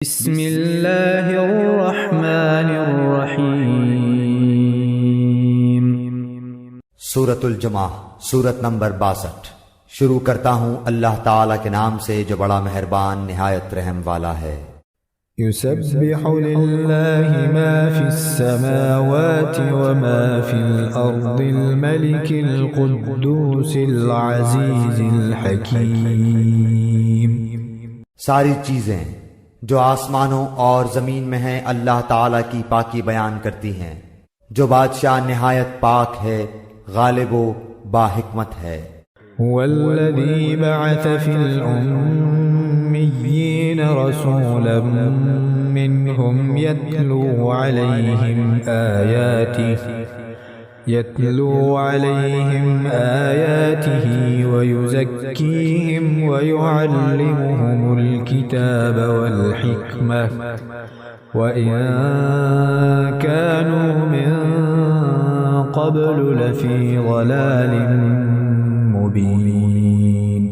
بسم اللہ الرحمن الرحیم۔ سورۃ الجمعہ، سورت نمبر 62۔ شروع کرتا ہوں اللہ تعالیٰ کے نام سے جو بڑا مہربان نہایت رحم والا ہے۔ یسبح للہ ما فی السماوات وما فی الارض الملک القدوس العزیز الحکیم۔ ساری چیزیں جو آسمانوں اور زمین میں ہیں اللہ تعالیٰ کی پاکی بیان کرتی ہیں، جو بادشاہ نہایت پاک ہے، غالب و باحکمت ہے۔ هو الذي بعث في الأميين رسولا منهم يتلو عليهم آياته ويزكيهم ويعلمهم الكتاب والحكمة وإن كانوا من قبل لفي ضلال مبين۔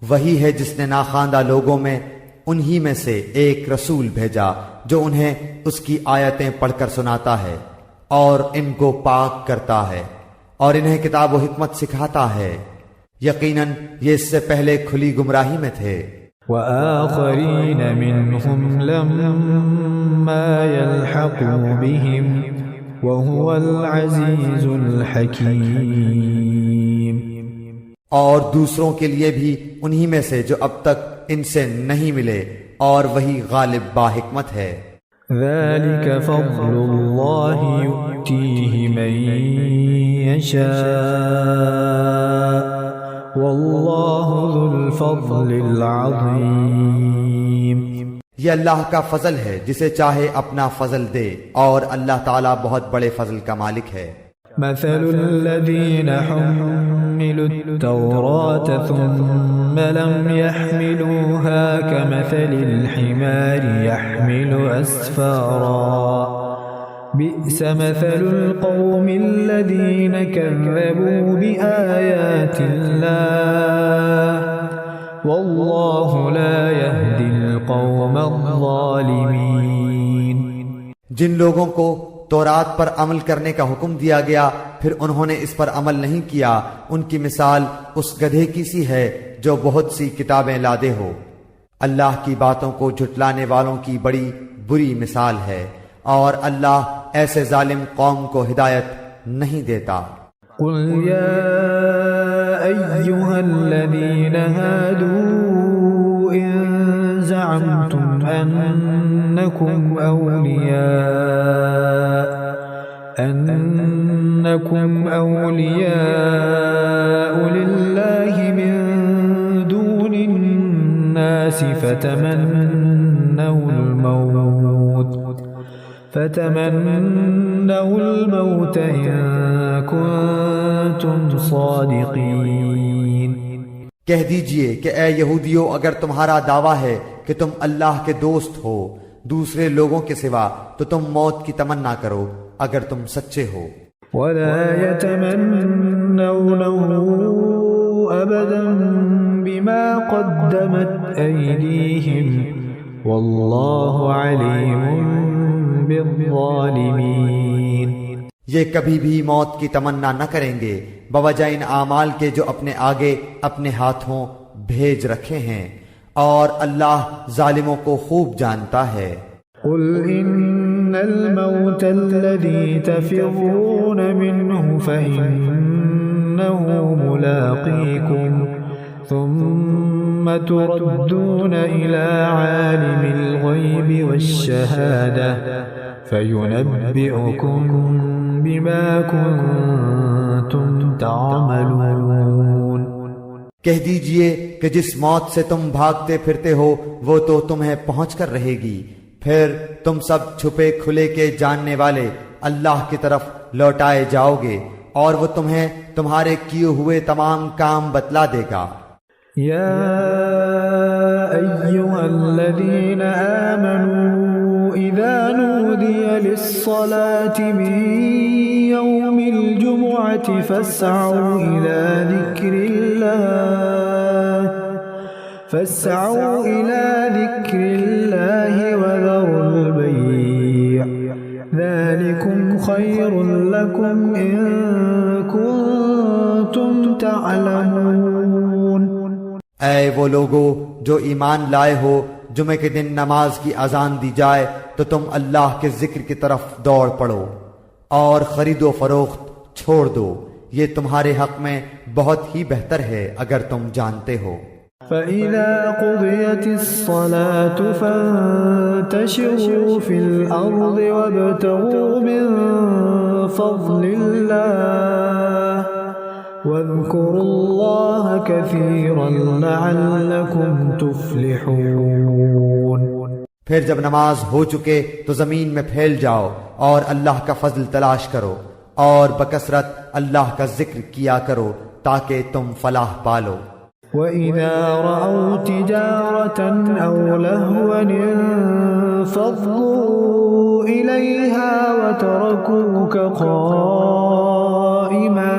وہی ہے جس نے ناخواندہ لوگوں میں انہی میں سے ایک رسول بھیجا جو انہیں اس کی آیتیں پڑھ کر سناتا ہے اور ان کو پاک کرتا ہے اور انہیں کتاب و حکمت سکھاتا ہے، یقیناً یہ اس سے پہلے کھلی گمراہی میں تھے۔ وآخرین منهم لما يلحقوا بهم وهو العزیز الحکیم۔ اور دوسروں کے لیے بھی انہی میں سے جو اب تک ان سے نہیں ملے اور وہی غالب باحکمت ہے۔ ذلك فضل اللہ یؤتیہ من یشاء واللہ ذو الفضل العظیم۔ یہ اللہ کا فضل ہے، جسے چاہے اپنا فضل دے، اور اللہ تعالیٰ بہت بڑے فضل کا مالک ہے۔ مثل الذين حملوا التوراة ثم لم يحملوها كمثل الحمار يحمل أسفارا بئس مثل القوم الذين كذبوا بآيات الله والله لا يهدي القوم الظالمين۔ جن لوگوں کو تورات پر عمل کرنے کا حکم دیا گیا پھر انہوں نے اس پر عمل نہیں کیا، ان کی مثال اس گدھے کی سی ہے جو بہت سی کتابیں لادے ہو۔ اللہ کی باتوں کو جھٹلانے والوں کی بڑی بری مثال ہے، اور اللہ ایسے ظالم قوم کو ہدایت نہیں دیتا۔ قل یا ایہا الذین ہادوا ان زعمتم انکم اولیاء للہ من دون الناس فتمنوا الموت ان کنتم صادقین۔ کہہ دیجئے کہ اے یہودیو، اگر تمہارا دعویٰ ہے کہ تم اللہ کے دوست ہو دوسرے لوگوں کے سوا تو تم موت کی تمنا کرو اگر تم سچے ہو۔ ولا يتمنونه أبدا بما قدمت أيديهم والله عليم بالظالمين۔ یہ کبھی بھی موت کی تمنا نہ کریں گے بوجہ ان اعمال کے جو اپنے آگے اپنے ہاتھوں بھیج رکھے ہیں، اور اللہ ظالموں کو خوب جانتا ہے۔ قل ان الموت الذي تفرون منه فإنه ملاقيكم ثم تردون إلى عالم الغيب والشهادة فينبئكم بما كنتم تعملون۔ کہہ دیجئے کہ جس موت سے تم بھاگتے پھرتے ہو وہ تو تمہیں پہنچ کر رہے گی، پھر تم سب چھپے کھلے کے جاننے والے اللہ کی طرف لوٹائے جاؤ گے، اور وہ تمہیں تمہارے کیے ہوئے تمام کام بتلا دے گا۔ یا ایھا الذین آمنوا اذا نودی للصلاة من یوم الجمعة فاسعوا الى ذکر اللہ فاسعوا إلى ذكر الله وذروا البيع ذلكم خير لكم إن كنتم تعلمون۔ اے وہ لوگو جو ایمان لائے ہو، جمعے کے دن نماز کی اذان دی جائے تو تم اللہ کے ذکر کی طرف دوڑ پڑو اور خرید و فروخت چھوڑ دو، یہ تمہارے حق میں بہت ہی بہتر ہے اگر تم جانتے ہو۔ فَإِذَا قُضِيَتِ الصَّلَاةُ فَانتَشِرُوا فِي الْأَرْضِ وَابْتَغُوا مِن فَضْلِ اللَّهِ وَاذْكُرُوا اللَّهَ كَثِيرًا لَعَلَّكُمْ تُفْلِحُونَ۔ پھر جب نماز ہو چکے تو زمین میں پھیل جاؤ اور اللہ کا فضل تلاش کرو اور بکثرت اللہ کا ذکر کیا کرو تاکہ تم فلاح پالو۔ وَإِذَا رَأَوْا تِجَارَةً أَوْ لَهْوًا انفَضُّوا إِلَيْهَا وَتَرَكُوكَ قَائِمًا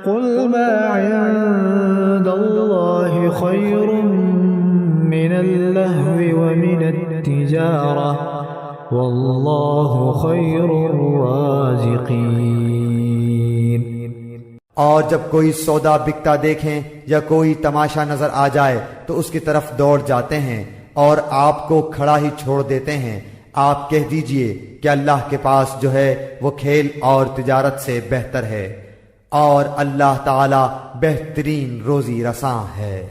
قُلْ مَا عِندَ اللَّهِ خَيْرٌ مِّنَ اللَّهْوِ وَمِنَ التِّجَارَةِ وَاللَّهُ خَيْرُ الرَّازِقِينَ۔ اور جب کوئی سودا بکتا دیکھیں یا کوئی تماشا نظر آ جائے تو اس کی طرف دوڑ جاتے ہیں اور آپ کو کھڑا ہی چھوڑ دیتے ہیں۔ آپ کہہ دیجئے کہ اللہ کے پاس جو ہے وہ کھیل اور تجارت سے بہتر ہے، اور اللہ تعالی بہترین روزی رساں ہے۔